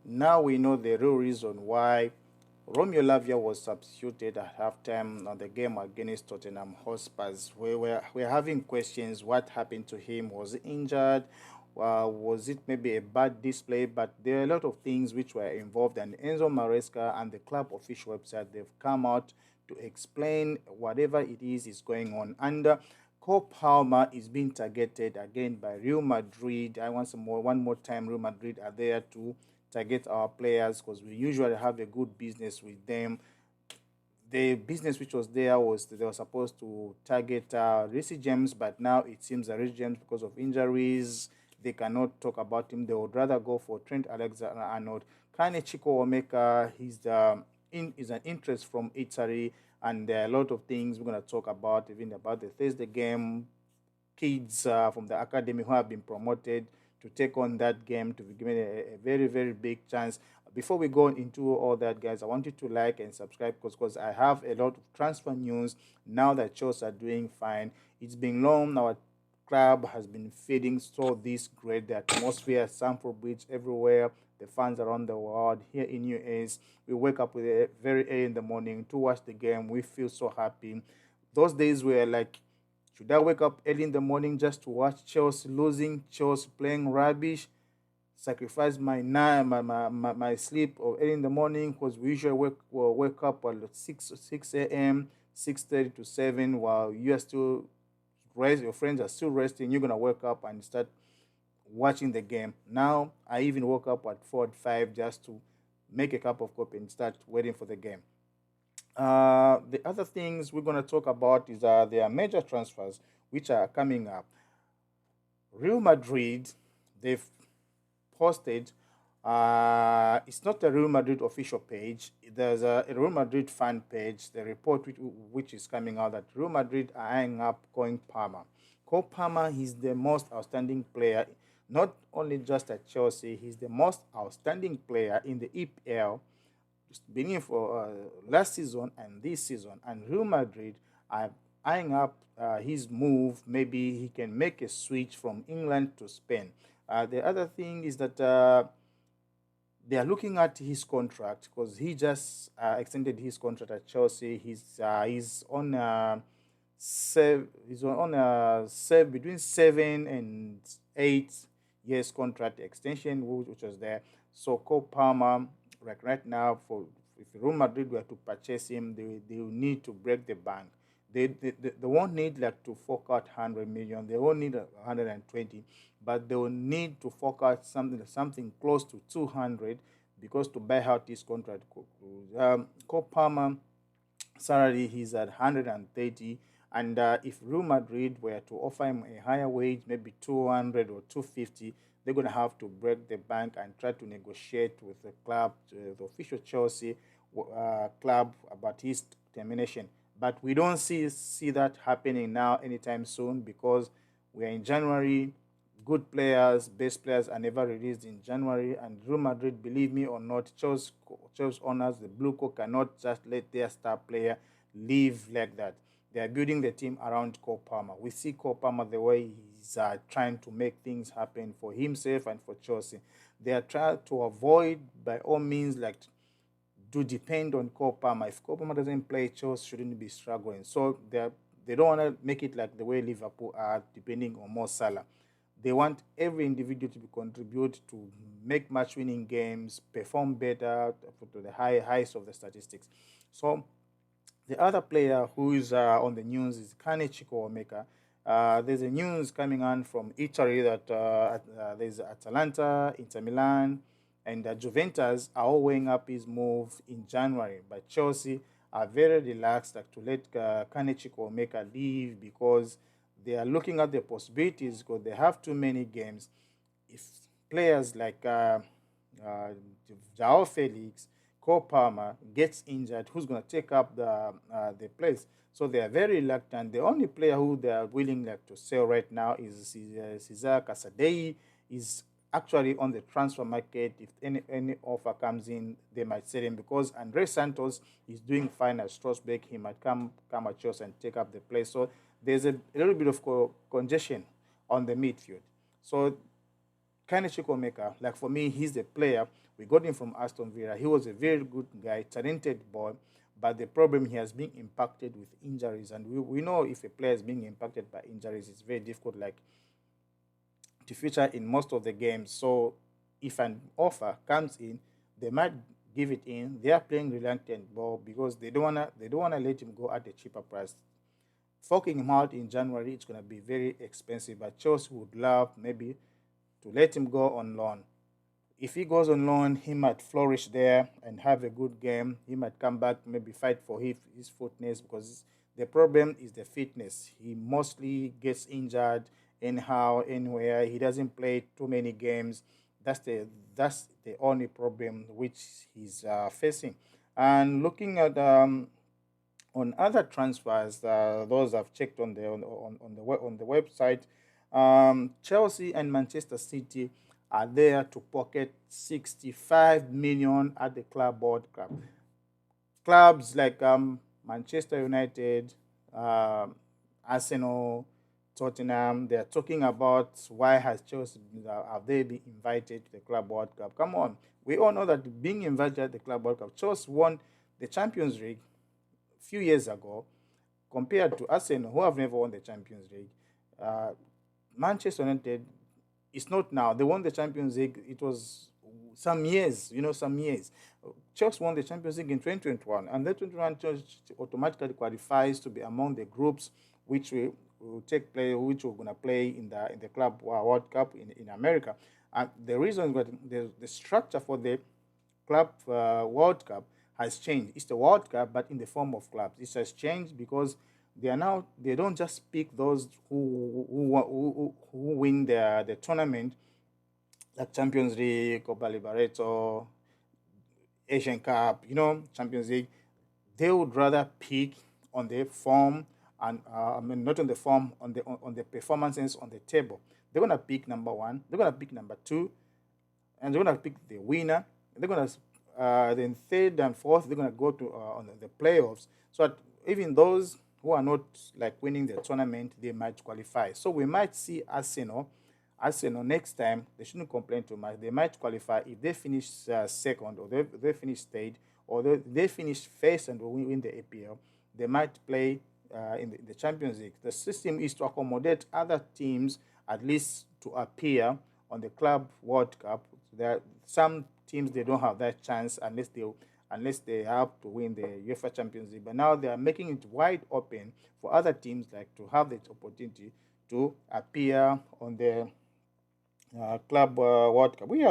Now we know the real reason why Romeo Lavia was substituted at halftime on the game against Tottenham Hotspurs. We're having questions. What happened to him? Was he injured? Was it maybe a bad display? But there are a lot of things which were involved, and Enzo Maresca and the club official website, they've come out to explain whatever it is going on. And Cole Palmer is being targeted again by Real Madrid. I want one more time. Real Madrid are there to target our players because we usually have a good business with them. The business which was there was they were supposed to target Reece James, but now it seems that Reece James, because of injuries, they cannot talk about him. They would rather go for Trent Alexander-Arnold. Carney Omeka, is an interest from Italy, and there are a lot of things we're going to talk about, even about the Thursday game. Kids from the academy who have been promoted to take on that game to be given a very, very big chance. Before we go into all that, guys, I want you to like and subscribe because I have a lot of transfer news now that Chelsea are doing fine. It's been long. Our club has been feeding so this great the atmosphere at Stamford Bridge everywhere. The fans around the world here in US. We wake up with it very early in the morning to watch the game. We feel so happy. Those days were like, should I wake up early in the morning just to watch Chelsea losing, Chelsea playing rubbish, sacrifice my sleep or early in the morning because we usually wake up at 6 a.m., 6:30 to 7 while you are still rest, your friends are still resting. You're gonna wake up and start watching the game. Now I even woke up at 4 or 5 just to make a cup of coffee and start waiting for the game. The other things we're going to talk about is there are major transfers which are coming up. Real Madrid, they've posted, it's not a Real Madrid official page. There's a Real Madrid fan page, the report which is coming out that Real Madrid are eyeing up Cole Palmer. Cole Palmer is the most outstanding player, not only just at Chelsea, he's the most outstanding player in the EPL beginning for last season and this season, and Real Madrid are eyeing up his move. Maybe he can make a switch from England to Spain. The other thing is that they are looking at his contract because he just extended his contract at Chelsea. He's on between 7 and 8 years contract extension, which was there. So Cole Palmer, like right now, for if Real Madrid were to purchase him, they will need to break the bank. They won't need like to fork out 100 million. They won't need 120, but they will need to fork out something close to 200 because to buy out this contract. Cole Palmer salary he's at 130, and if Real Madrid were to offer him a higher wage, maybe 200 or 250, they're going to have to break the bank and try to negotiate with the club, the official Chelsea club, about his termination. But we don't see that happening now anytime soon because we are in January. Good players, best players are never released in January. And Real Madrid, believe me or not, Chelsea owners, the Blue Coat, cannot just let their star player leave like that. They are building the team around Cole Palmer. We see Cole Palmer the way he's trying to make things happen for himself and for Chelsea. They are trying to avoid, by all means, like do depend on Cole Palmer. If Cole Palmer doesn't play, Chelsea shouldn't be struggling. So they don't want to make it like the way Liverpool are, depending on Mo Salah. They want every individual to contribute to make match-winning games, perform better to the highest of the statistics. So the other player who is on the news is Carney Omeka. There's a news coming on from Italy that there's Atalanta, Inter Milan, and Juventus are all weighing up his move in January. But Chelsea are very relaxed like, to let Carney Omeka leave because they are looking at the possibilities because they have too many games. If players like Joao Felix, Cole Palmer gets injured, who's going to take up the place? So they are very reluctant. The only player who they are willing like to sell right now is Cesar Casadei. Is actually on the transfer market. If any offer comes in, they might sell him because Andre Santos is doing fine at Strasbourg. He might come at Chelsea and take up the place. So there's a little bit of congestion on the midfield. So Carney, like for me, he's a player. We got him from Aston Villa. He was a very good guy, talented boy, but the problem, he has been impacted with injuries. And we know if a player is being impacted by injuries, it's very difficult, like, to feature in most of the games. So if an offer comes in, they might give it in. They are playing reluctant ball because they don't wanna let him go at a cheaper price. Forking him out in January, it's gonna be very expensive. But Chelsea would love maybe to let him go on loan. If he goes on loan, he might flourish there and have a good game. He might come back, maybe fight for his fitness, because the problem is the fitness. He mostly gets injured anyhow, anywhere. He doesn't play too many games. That's the only problem which he's facing. And looking at on other transfers, those I've checked on the website, Chelsea and Manchester City are there to pocket 65 million at the club World Cup. Clubs like Manchester United, Arsenal, Tottenham, they are talking about why has Chelsea have they been invited to the Club World Cup? Come on, we all know that being invited to the Club World Cup, Chelsea won the Champions League a few years ago, compared to Arsenal, who have never won the Champions League. Uh, Manchester United, it's not now. They won the Champions League. It was some years, some years. Chelsea won the Champions League in 2021, and that 2021 Chelsea automatically qualifies to be among the groups which will take play, which we're gonna play in the Club World Cup in America. And the reason that the structure for the Club World Cup has changed. It's the World Cup, but in the form of clubs. It has changed because they don't just pick those who win the tournament, like Champions League, Copa Liberator, Asian Cup, Champions League. They would rather pick on the form, and I mean, not on the form, on the performances on the table. They're gonna pick number one. They're gonna pick number two, and they're gonna pick the winner. They're gonna then third and fourth. They're gonna go to on the playoffs. So that even those who are not like winning the tournament, they might qualify. So we might see Arsenal next time. They shouldn't complain too much. They might qualify if they finish second, or they finish third, or they finish first and will win the APL. They might play in the Champions League. The system is to accommodate other teams at least to appear on the Club World Cup. There are some teams, they don't have that chance unless they have to win the UEFA Champions League. But now they are making it wide open for other teams like to have the opportunity to appear on the Club World Cup. We